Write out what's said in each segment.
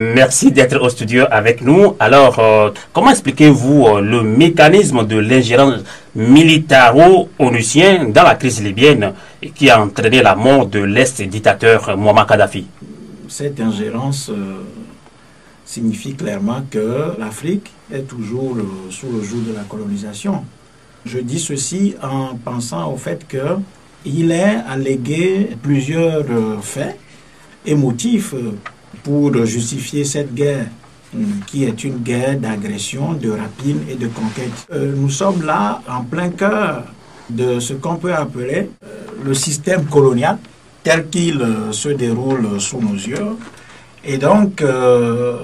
Merci d'être au studio avec nous. Alors, comment expliquez-vous le mécanisme de l'ingérence militaro-onusienne dans la crise libyenne qui a entraîné la mort de l'ex-dictateur Muammar Kadhafi? Cette ingérence signifie clairement que l'Afrique est toujours sous le joug de la colonisation. Je dis ceci en pensant au fait qu'il est allégué plusieurs faits et motifs pour justifier cette guerre, qui est une guerre d'agression, de rapine et de conquête. Nous sommes là en plein cœur de ce qu'on peut appeler le système colonial, tel qu'il se déroule sous nos yeux. Et donc,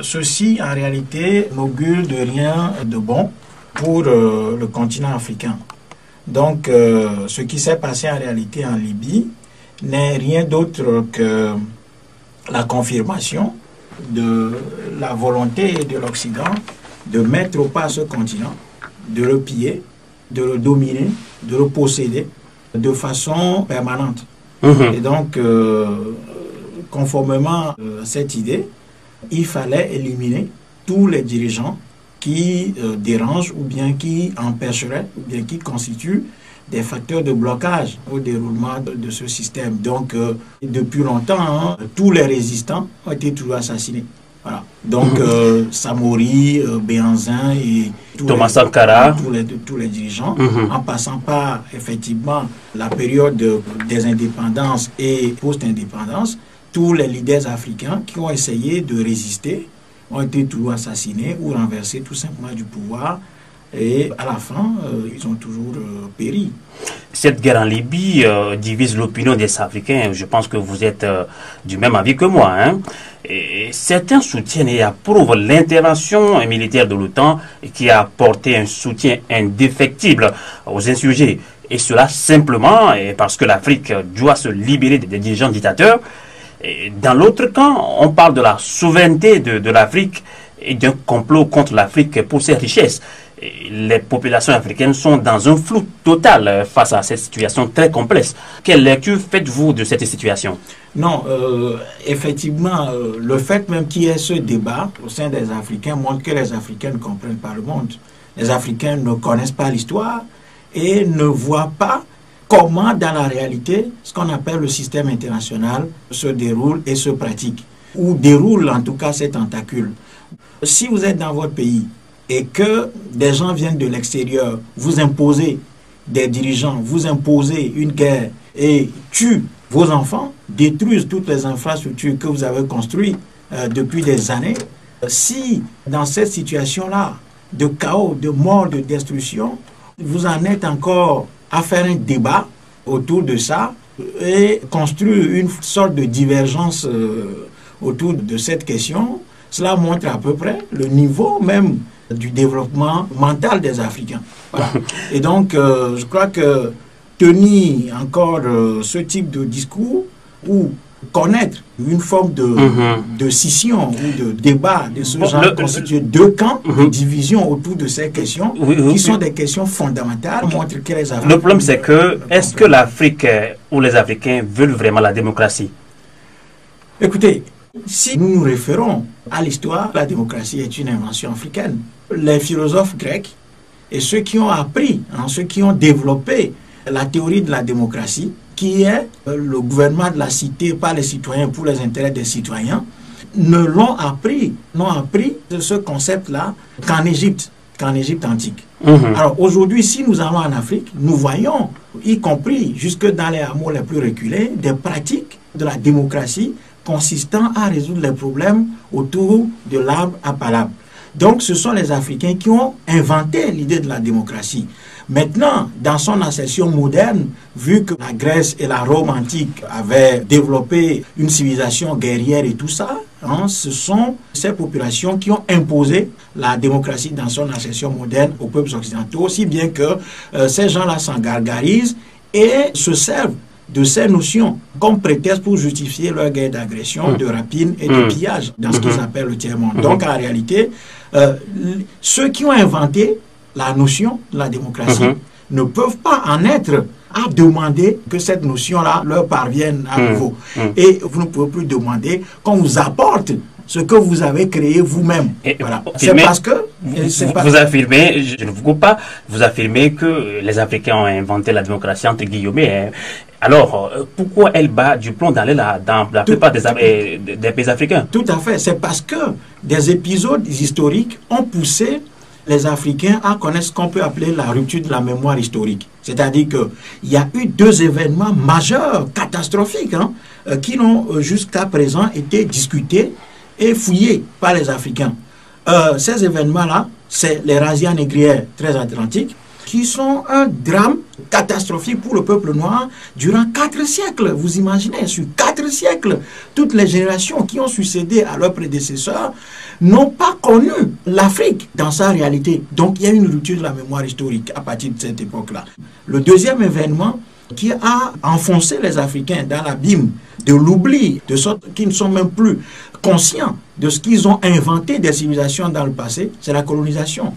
ceci, en réalité, n'augure de rien de bon pour le continent africain. Donc, ce qui s'est passé en réalité en Libye n'est rien d'autre que la confirmation de la volonté de l'Occident de mettre au pas ce continent, de le piller, de le dominer, de le posséder de façon permanente. Et donc, conformément à cette idée, il fallait éliminer tous les dirigeants qui dérangent ou bien qui empêcheraient ou bien qui constituent des facteurs de blocage au déroulement de ce système. Donc, depuis longtemps, tous les résistants ont été toujours assassinés. Voilà. Donc, Samori, Béhanzin et Thomas Sankara, tous les dirigeants, en passant par, effectivement, la période des indépendances et post-indépendance, tous les leaders africains qui ont essayé de résister ont été toujours assassinés ou renversés tout simplement du pouvoir. Et à la fin, ils ont toujours péri. Cette guerre en Libye divise l'opinion des Africains. Je pense que vous êtes du même avis que moi. Et certains soutiennent et approuvent l'intervention militaire de l'OTAN qui a apporté un soutien indéfectible aux insurgés. Et cela simplement parce que l'Afrique doit se libérer des dirigeants dictateurs. Et dans l'autre camp, on parle de la souveraineté de l'Afrique et d'un complot contre l'Afrique pour ses richesses. Les populations africaines sont dans un flou total face à cette situation très complexe. Quelle lecture faites-vous de cette situation? Non, effectivement, le fait même qu'il y ait ce débat au sein des Africains montre que les Africains ne comprennent pas le monde. Les Africains ne connaissent pas l'histoire et ne voient pas comment, dans la réalité, ce qu'on appelle le système international se déroule et se pratique, ou déroule en tout cas ces tentacules. Si vous êtes dans votre pays et que des gens viennent de l'extérieur vous imposer des dirigeants, vous imposer une guerre et tuent vos enfants, détruisent toutes les infrastructures que vous avez construites depuis des années, si dans cette situation-là de chaos, de mort, de destruction, vous en êtes encore à faire un débat autour de ça et construire une sorte de divergence autour de cette question, cela montre à peu près le niveau même du développement mental des Africains. Voilà. Et donc, je crois que tenir encore ce type de discours ou connaître une forme de scission ou de débat de ce genre constitué deux camps de division autour de ces questions qui sont des questions fondamentales montre que les Africains... Le problème c'est que, est-ce que l'Afrique ou les Africains veulent vraiment la démocratie? Écoutez, si nous nous référons à l'histoire, la démocratie est une invention africaine. Les philosophes grecs et ceux qui ont appris, ceux qui ont développé la théorie de la démocratie, qui est le gouvernement de la cité par les citoyens pour les intérêts des citoyens, ne l'ont appris, n'ont appris de ce concept-là qu'en Égypte antique. Alors aujourd'hui, si nous allons en Afrique, nous voyons, y compris jusque dans les hameaux les plus reculés, des pratiques de la démocratie consistant à résoudre les problèmes autour de l'arbre à palabre. Donc ce sont les Africains qui ont inventé l'idée de la démocratie. Maintenant, dans son acception moderne, vu que la Grèce et la Rome antique avaient développé une civilisation guerrière et tout ça, ce sont ces populations qui ont imposé la démocratie dans son acception moderne aux peuples occidentaux, aussi bien que ces gens-là s'en gargarisent et se servent de ces notions comme prétexte pour justifier leur guerre d'agression, de rapine et de pillage dans ce qu'ils appellent le tiers-monde. Donc en réalité, ceux qui ont inventé la notion de la démocratie ne peuvent pas en être à demander que cette notion-là leur parvienne à nouveau. Et vous ne pouvez plus demander qu'on vous apporte ce que vous avez créé vous-même. Voilà. C'est parce que... Vous affirmez, je ne vous coupe pas, vous affirmez que les Africains ont inventé la démocratie entre guillemets. Alors, pourquoi elle bat du plomb dans la plupart des pays africains? Tout à fait. C'est parce que des épisodes historiques ont poussé les Africains à connaître ce qu'on peut appeler la rupture de la mémoire historique. C'est-à-dire qu'il y a eu deux événements majeurs, catastrophiques, qui n'ont jusqu'à présent été discutés et fouillés par les Africains. Ces événements-là, c'est les razzias négrières transatlantiques, qui sont un drame catastrophique pour le peuple noir durant 4 siècles. Vous imaginez, sur 4 siècles, toutes les générations qui ont succédé à leurs prédécesseurs n'ont pas connu l'Afrique dans sa réalité. Donc il y a une rupture de la mémoire historique à partir de cette époque-là. Le deuxième événement qui a enfoncé les Africains dans l'abîme de l'oubli, de sorte qu'ils ne sont même plus conscients de ce qu'ils ont inventé des civilisations dans le passé, c'est la colonisation.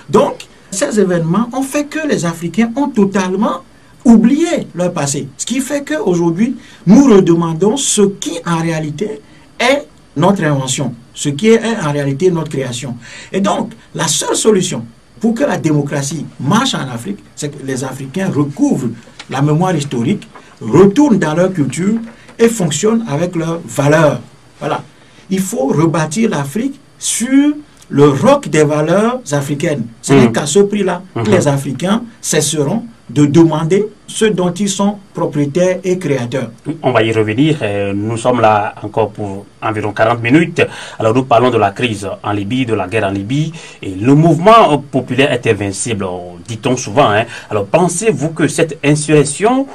Donc, ces événements ont fait que les Africains ont totalement oublié leur passé. Ce qui fait qu'aujourd'hui, nous redemandons ce qui en réalité est notre invention, ce qui est en réalité notre création. Et donc, la seule solution pour que la démocratie marche en Afrique, c'est que les Africains recouvrent la mémoire historique, retournent dans leur culture et fonctionnent avec leurs valeurs. Voilà. Il faut rebâtir l'Afrique sur le roc des valeurs africaines. Ce n'est qu'à ce prix-là que les Africains cesseront de demander ce dont ils sont propriétaires et créateurs. On va y revenir. Nous sommes là encore pour environ 40 minutes. Alors nous parlons de la crise en Libye, de la guerre en Libye. Et le mouvement populaire est invincible, dit-on souvent. Alors pensez-vous que cette insurrection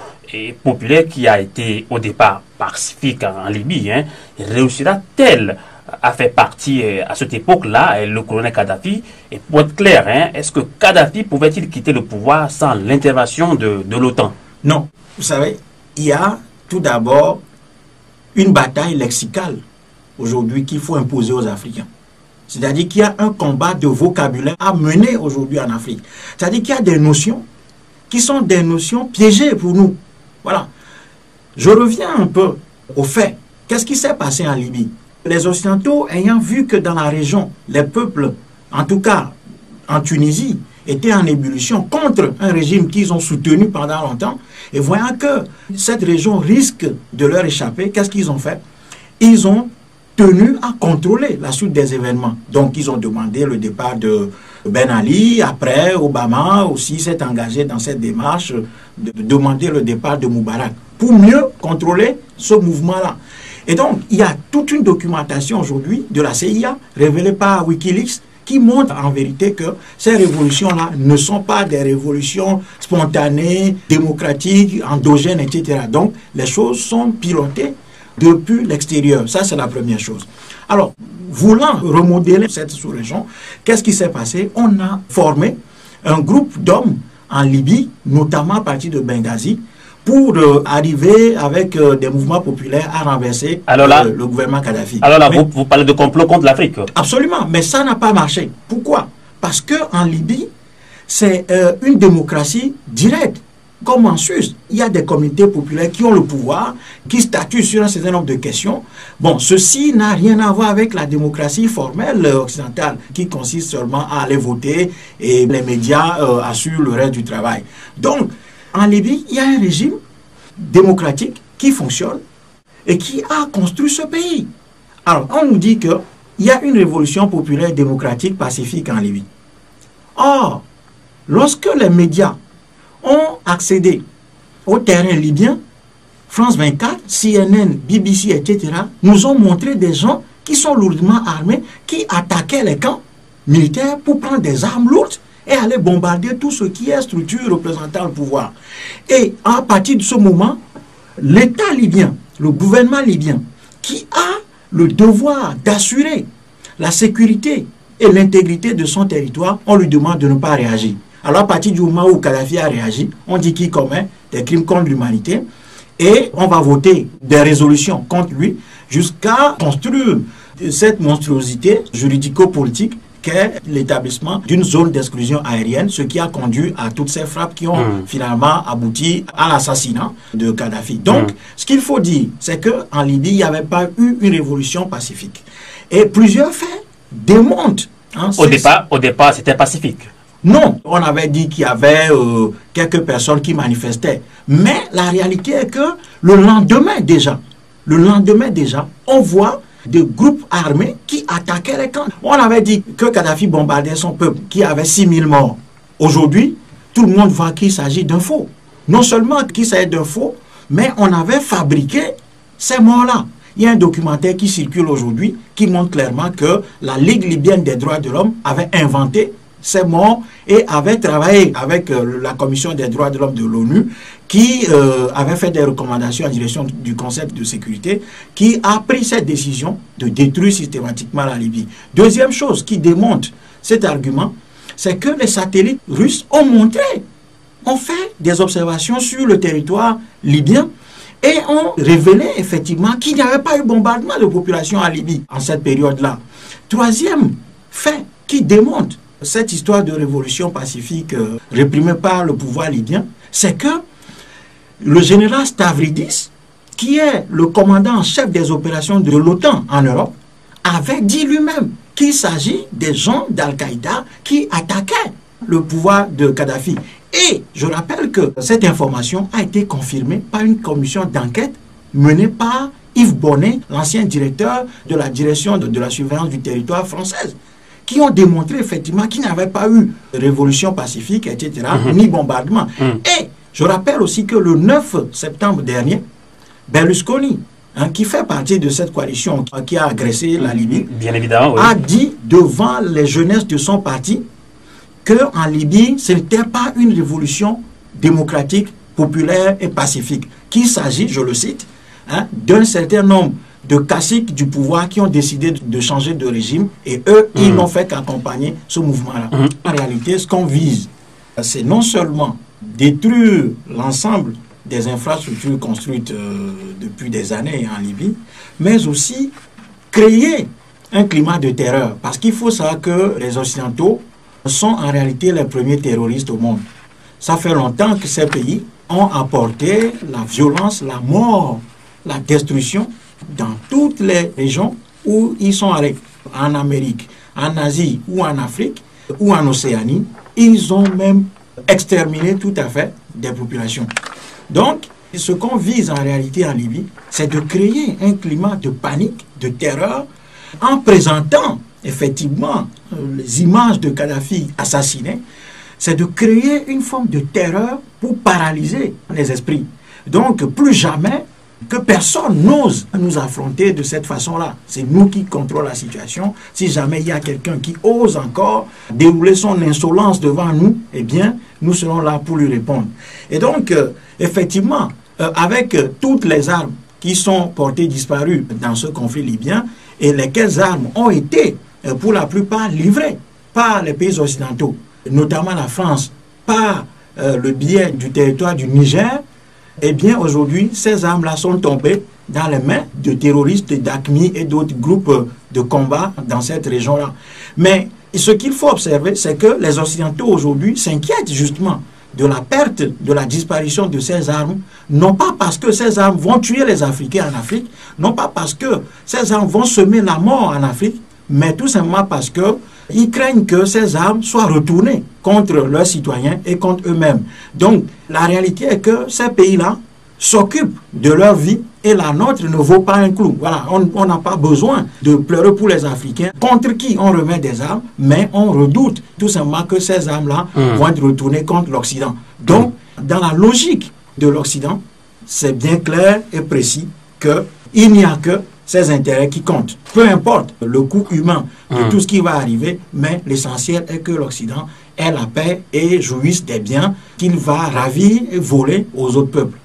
populaire qui a été au départ pacifique en Libye réussira-t-elle a fait partie à cette époque-là, le colonel Kadhafi? Et pour être clair, est-ce que Kadhafi pouvait-il quitter le pouvoir sans l'intervention de l'OTAN? Non. Vous savez, il y a tout d'abord une bataille lexicale aujourd'hui qu'il faut imposer aux Africains. C'est-à-dire qu'il y a un combat de vocabulaire à mener aujourd'hui en Afrique. C'est-à-dire qu'il y a des notions qui sont des notions piégées pour nous. Voilà. Je reviens un peu au fait. Qu'est-ce qui s'est passé en Libye? Les Occidentaux, ayant vu que dans la région, les peuples, en tout cas en Tunisie, étaient en ébullition contre un régime qu'ils ont soutenu pendant longtemps, et voyant que cette région risque de leur échapper, qu'est-ce qu'ils ont fait? Ils ont tenu à contrôler la suite des événements. Donc ils ont demandé le départ de Ben Ali. Après, Obama aussi s'est engagé dans cette démarche de demander le départ de Moubarak pour mieux contrôler ce mouvement-là. Et donc, il y a toute une documentation aujourd'hui de la CIA révélée par Wikileaks qui montre en vérité que ces révolutions-là ne sont pas des révolutions spontanées, démocratiques, endogènes, etc. Donc, les choses sont pilotées depuis l'extérieur. Ça, c'est la première chose. Alors, voulant remodeler cette sous-région, qu'est-ce qui s'est passé? On a formé un groupe d'hommes en Libye, notamment à partir de Benghazi, pour arriver avec des mouvements populaires à renverser le gouvernement Kadhafi. Alors là, vous parlez de complot contre l'Afrique? Absolument, mais ça n'a pas marché. Pourquoi? Parce qu'en Libye, c'est une démocratie directe. Comme en Suisse, il y a des communautés populaires qui ont le pouvoir, qui statuent sur un certain nombre de questions. Bon, ceci n'a rien à voir avec la démocratie formelle occidentale, qui consiste seulement à aller voter et les médias assurent le reste du travail. Donc, en Libye, il y a un régime démocratique qui fonctionne et qui a construit ce pays. Alors, on nous dit qu'il y a une révolution populaire démocratique pacifique en Libye. Or, lorsque les médias ont accédé au terrain libyen, France 24, CNN, BBC, etc., nous ont montré des gens qui sont lourdement armés, qui attaquaient les camps militaires pour prendre des armes lourdes et aller bombarder tout ce qui est structure représentant le pouvoir. Et à partir de ce moment, l'État libyen, le gouvernement libyen, qui a le devoir d'assurer la sécurité et l'intégrité de son territoire, on lui demande de ne pas réagir. Alors à partir du moment où Kadhafi a réagi, on dit qu'il commet des crimes contre l'humanité et on va voter des résolutions contre lui jusqu'à construire cette monstruosité juridico-politique qu'est l'établissement d'une zone d'exclusion aérienne, ce qui a conduit à toutes ces frappes qui ont finalement abouti à l'assassinat de Kadhafi. Donc, ce qu'il faut dire, c'est qu'en Libye, il n'y avait pas eu une révolution pacifique. Et plusieurs faits démontrent. Hein, au départ c'était pacifique. Non, on avait dit qu'il y avait quelques personnes qui manifestaient. Mais la réalité est que le lendemain déjà, on voit des groupes armés qui attaquaient les camps. On avait dit que Kadhafi bombardait son peuple, qui avait 6000 morts. Aujourd'hui, tout le monde voit qu'il s'agit d'un faux. Non seulement qu'il s'agit d'un faux, mais on avait fabriqué ces morts-là. Il y a un documentaire qui circule aujourd'hui qui montre clairement que la Ligue libyenne des droits de l'homme avait inventé ces morts et avait travaillé avec la Commission des droits de l'homme de l'ONU qui avait fait des recommandations en direction du Conseil de sécurité qui a pris cette décision de détruire systématiquement la Libye. Deuxième chose qui démontre cet argument, c'est que les satellites russes ont fait des observations sur le territoire libyen et ont révélé effectivement qu'il n'y avait pas eu bombardement de population en Libye en cette période-là. Troisième fait qui démontre cette histoire de révolution pacifique réprimée par le pouvoir libyen, c'est que le général Stavridis, qui est le commandant en chef des opérations de l'OTAN en Europe, avait dit lui-même qu'il s'agit des gens d'Al-Qaïda qui attaquaient le pouvoir de Kadhafi. Et je rappelle que cette information a été confirmée par une commission d'enquête menée par Yves Bonnet, l'ancien directeur de la direction de la surveillance du territoire française, qui ont démontré effectivement qu'il n'y avait pas eu révolution pacifique, etc., ni bombardement. Et je rappelle aussi que le 9 septembre dernier, Berlusconi, qui fait partie de cette coalition qui a agressé la Libye, bien évidemment, oui, a dit devant les jeunesses de son parti qu'en Libye, ce n'était pas une révolution démocratique, populaire et pacifique. Qu'il s'agit, je le cite, d'un certain nombre de caciques du pouvoir qui ont décidé de changer de régime et eux, ils n'ont fait qu'accompagner ce mouvement-là. En réalité, ce qu'on vise, c'est non seulement détruire l'ensemble des infrastructures construites depuis des années en Libye, mais aussi créer un climat de terreur. Parce qu'il faut savoir que les Occidentaux sont en réalité les premiers terroristes au monde. Ça fait longtemps que ces pays ont apporté la violence, la mort, la destruction dans toutes les régions où ils sont allés. En Amérique, en Asie ou en Afrique ou en Océanie, ils ont même exterminé tout à fait des populations. Donc, ce qu'on vise en réalité en Libye, c'est de créer un climat de panique, de terreur, en présentant effectivement les images de Kadhafi assassiné, c'est de créer une forme de terreur pour paralyser les esprits. Donc, plus jamais que personne n'ose nous affronter de cette façon-là. C'est nous qui contrôlons la situation. Si jamais il y a quelqu'un qui ose encore dérouler son insolence devant nous, eh bien, nous serons là pour lui répondre. Et donc, effectivement, avec toutes les armes qui sont portées disparues dans ce conflit libyen, et lesquelles armes ont été, pour la plupart, livrées par les pays occidentaux, notamment la France, par le biais du territoire du Niger, eh bien, aujourd'hui, ces armes-là sont tombées dans les mains de terroristes d'AQMI et d'autres groupes de combat dans cette région-là. Mais ce qu'il faut observer, c'est que les Occidentaux aujourd'hui s'inquiètent justement de la perte, de la disparition de ces armes, non pas parce que ces armes vont tuer les Africains en Afrique, non pas parce que ces armes vont semer la mort en Afrique, mais tout simplement parce qu'ils craignent que ces armes soient retournées contre leurs citoyens et contre eux-mêmes. Donc, la réalité est que ces pays-là s'occupent de leur vie et la nôtre ne vaut pas un clou. Voilà, on n'a pas besoin de pleurer pour les Africains contre qui on remet des armes, mais on redoute tout simplement que ces armes-là vont être retournées contre l'Occident. Donc, dans la logique de l'Occident, c'est bien clair et précis qu'il n'y a que ses intérêts qui comptent. Peu importe le coût humain de tout ce qui va arriver, mais l'essentiel est que l'Occident ait la paix et jouisse des biens qu'il va ravir et voler aux autres peuples.